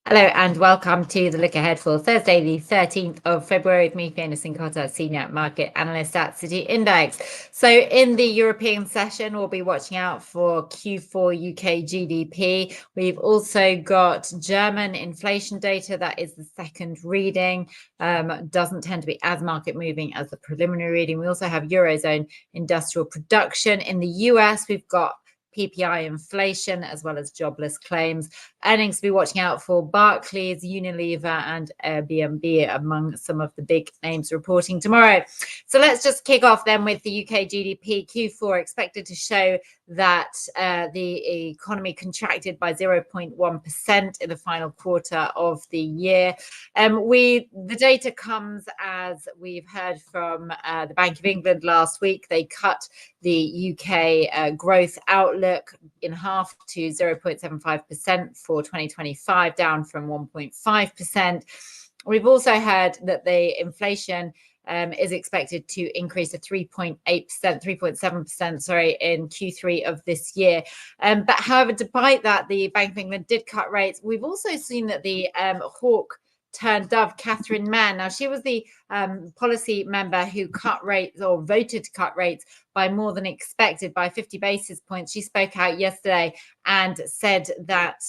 Hello and welcome to the look ahead for Thursday, the 13th of February with me, Fiona Cincotta, Senior Market Analyst at City Index. So in the European session, we'll be watching out for Q4 UK GDP. We've also got German inflation data. That is the second reading. Doesn't tend to be as market moving as the preliminary reading. We also have Eurozone industrial production. In the US, we've got PPI inflation as well as jobless claims. Earnings to be watching out for: Barclays, Unilever and Airbnb among some of the big names reporting tomorrow. So let's just kick off then with the UK GDP. Q4 expected to show that the economy contracted by 0.1% in the final quarter of the year. The data comes as we've heard from the Bank of England last week. They cut the UK growth outlook in half to 0.75% for 2025, down from 1.5%. We've also heard that the inflation is expected to increase to 3.7%, in Q3 of this year. But however, despite that, the Bank of England did cut rates. We've also seen that the hawk turned dove, Catherine Mann. Now, she was the policy member who cut rates or voted to cut rates by more than expected, by 50 basis points. She spoke out yesterday and said that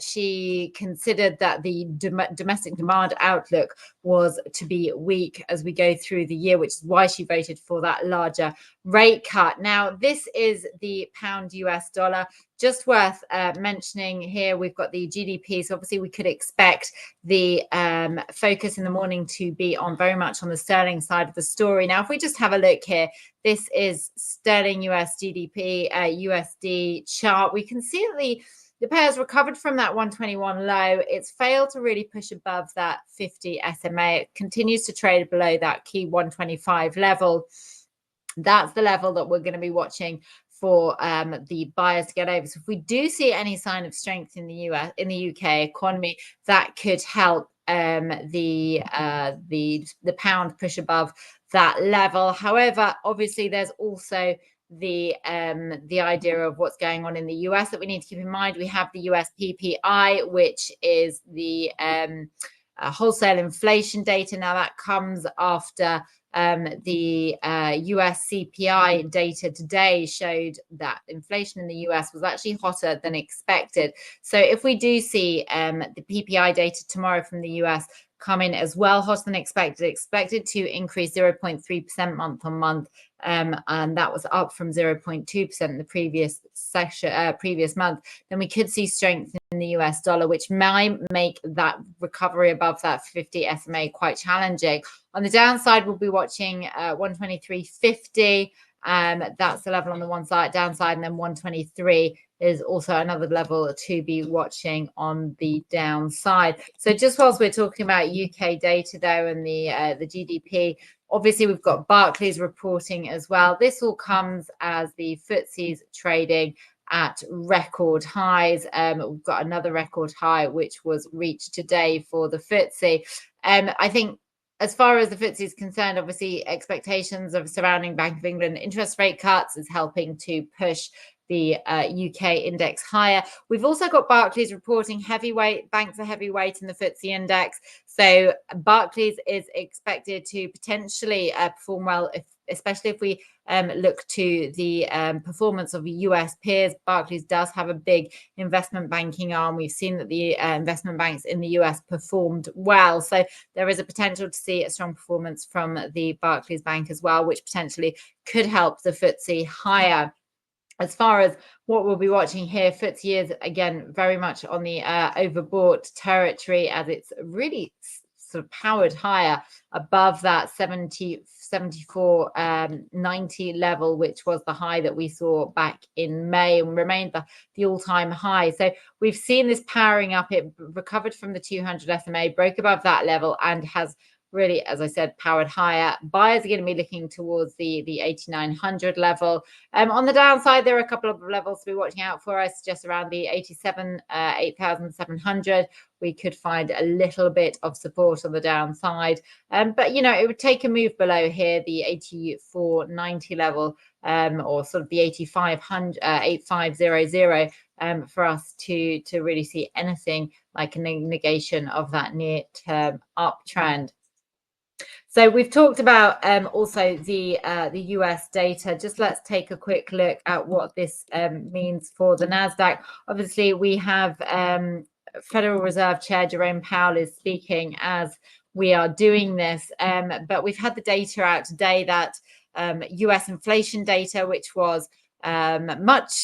she considered that the domestic demand outlook was to be weak as we go through the year, which is why she voted for that larger rate cut. Now, this is the pound US dollar. Just worth mentioning here, we've got the GDP. So obviously we could expect the focus in the morning to be on very much on the sterling side of the story. Now, if we just have a look here, this is sterling US GDP, USD chart. We can see that the pair has recovered from that 121 low. It's failed to really push above that 50 SMA. It continues to trade below that key 125 level. That's the level that we're going to be watching for the buyers to get over. So if we do see any sign of strength in the UK economy, that could help the pound push above that level. However, obviously there's also the idea of what's going on in the US that we need to keep in mind. We have the US PPI, which is the wholesale inflation data. Now that comes after the US CPI data today showed that inflation in the US was actually hotter than expected. So if we do see the PPI data tomorrow from the US come in as well, hotter than expected to increase 0.3% month on month, and that was up from 0.2% in the previous month, then we could see strength in the US dollar, which might make that recovery above that 50 SMA quite challenging. On the downside, we'll be watching 123.50. That's the level on the one side downside, and then 123 is also another level to be watching on the downside. So just whilst we're talking about UK data though, and the GDP, obviously we've got Barclays reporting as well. This all comes as the FTSE's trading at record highs. We've got another record high which was reached today for the FTSE. I think as far as the FTSE is concerned, obviously expectations of surrounding Bank of England interest rate cuts is helping to push the UK index higher. We've also got Barclays reporting heavyweight. Banks are heavyweight in the FTSE index. So Barclays is expected to potentially perform well, especially if we look to the performance of US peers. Barclays does have a big investment banking arm. We've seen that the investment banks in the US performed well. So there is a potential to see a strong performance from the Barclays Bank as well, which potentially could help the FTSE higher. As far as what we'll be watching here, FTSE is again very much on the overbought territory, as it's really sort of powered higher above that 74.90 level, which was the high that we saw back in May and remained the all-time high. So we've seen this powering up. It recovered from the 200 SMA, broke above that level, and has really, as I said, powered higher. Buyers are going to be looking towards the 8,900 level. On the downside, there are a couple of levels to be watching out for us, just around the 8,700. We could find a little bit of support on the downside. But, you know, it would take a move below here, the 84.90 level, or sort of the 8500, for us to really see anything like a negation of that near-term uptrend. So we've talked about also the US data. Just let's take a quick look at what this means for the NASDAQ. Obviously, we have Federal Reserve Chair Jerome Powell is speaking as we are doing this, but we've had the data out today that US inflation data, which was a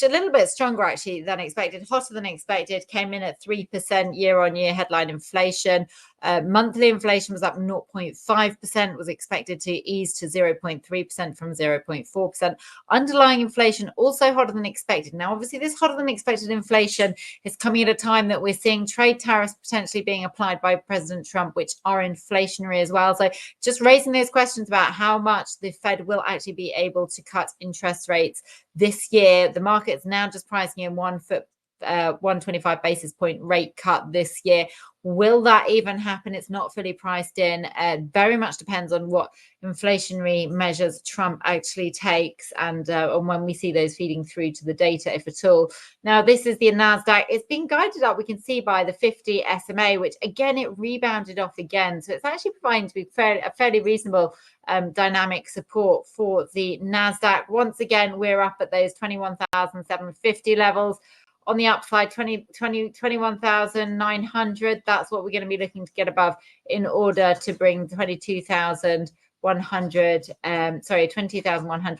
little bit stronger actually than expected, hotter than expected, came in at 3% year-on-year headline inflation. Monthly inflation was up 0.5%, was expected to ease to 0.3% from 0.4%. Underlying inflation also hotter than expected. Now, obviously, this hotter than expected inflation is coming at a time that we're seeing trade tariffs potentially being applied by President Trump, which are inflationary as well. So just raising those questions about how much the Fed will actually be able to cut interest rates this year. The market's now just pricing in 125 basis point rate cut this year. Will that even happen? It's not fully priced in. Very much depends on what inflationary measures Trump actually takes and when we see those feeding through to the data, if at all. Now, this is the NASDAQ. It's being guided up, we can see, by the 50 SMA, which again, it rebounded off again. So it's actually proving to be a fairly reasonable dynamic support for the NASDAQ. Once again, we're up at those 21,750 levels. On the upside, 21,900. That's what we're going to be looking to get above in order to bring 20,100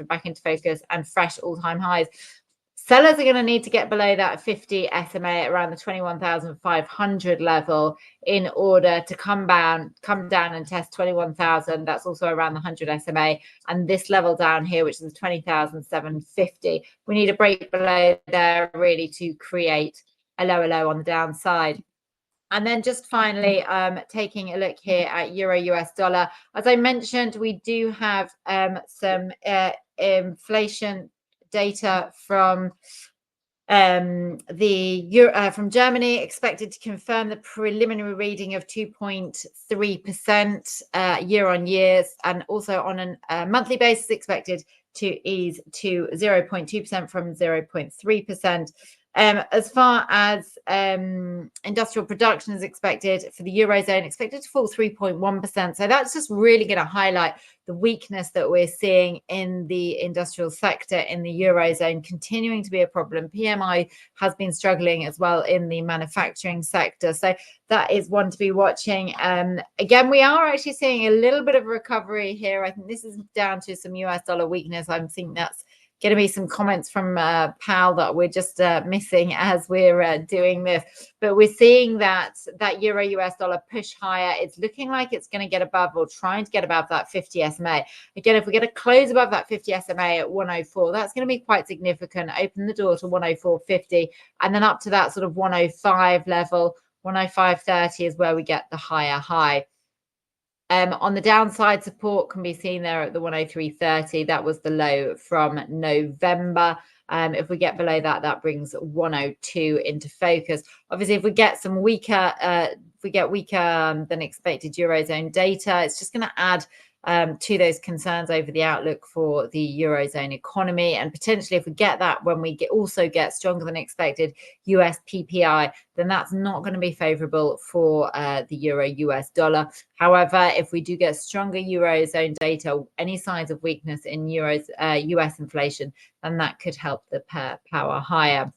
back into focus and fresh all-time highs. Sellers are going to need to get below that 50 SMA at around the 21,500 level in order to come down and test 21,000. That's also around the 100 SMA. And this level down here, which is 20,750. We need a break below there really to create a lower low on the downside. And then just finally, taking a look here at Euro US dollar. As I mentioned, we do have some inflation data from from Germany, expected to confirm the preliminary reading of 2.3% year on year, and also on a monthly basis expected to ease to 0.2% from 0.3%. As far as industrial production is expected for the Eurozone, expected to fall 3.1%. So that's just really going to highlight the weakness that we're seeing in the industrial sector in the Eurozone, continuing to be a problem. PMI has been struggling as well in the manufacturing sector. So that is one to be watching. Again, we are actually seeing a little bit of recovery here. I think this is down to some US dollar weakness. I'm thinking that's going to be some comments from Powell that we're just missing as we're doing this. But we're seeing that Euro US dollar push higher. It's looking like it's going to get above, or trying to get above, that 50 SMA. Again, if we get a close above that 50 SMA at 104, that's going to be quite significant. Open the door to 104.50, and then up to that sort of 105 level. 105.30 is where we get the higher high. On the downside, support can be seen there at the 103.30. That was the low from November. If we get below that, that brings 102 into focus. Obviously, if we get some weaker, than expected Eurozone data, it's just going to add to those concerns over the outlook for the Eurozone economy. And potentially, if we get that, when we also get stronger than expected US PPI, then that's not going to be favorable for the Euro US dollar. However, if we do get stronger Eurozone data, any signs of weakness in US inflation, then that could help the power higher.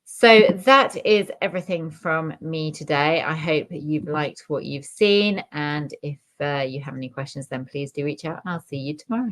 So that is everything from me today. I hope you've liked what you've seen. And if you have any questions, then please do reach out, and I'll see you tomorrow.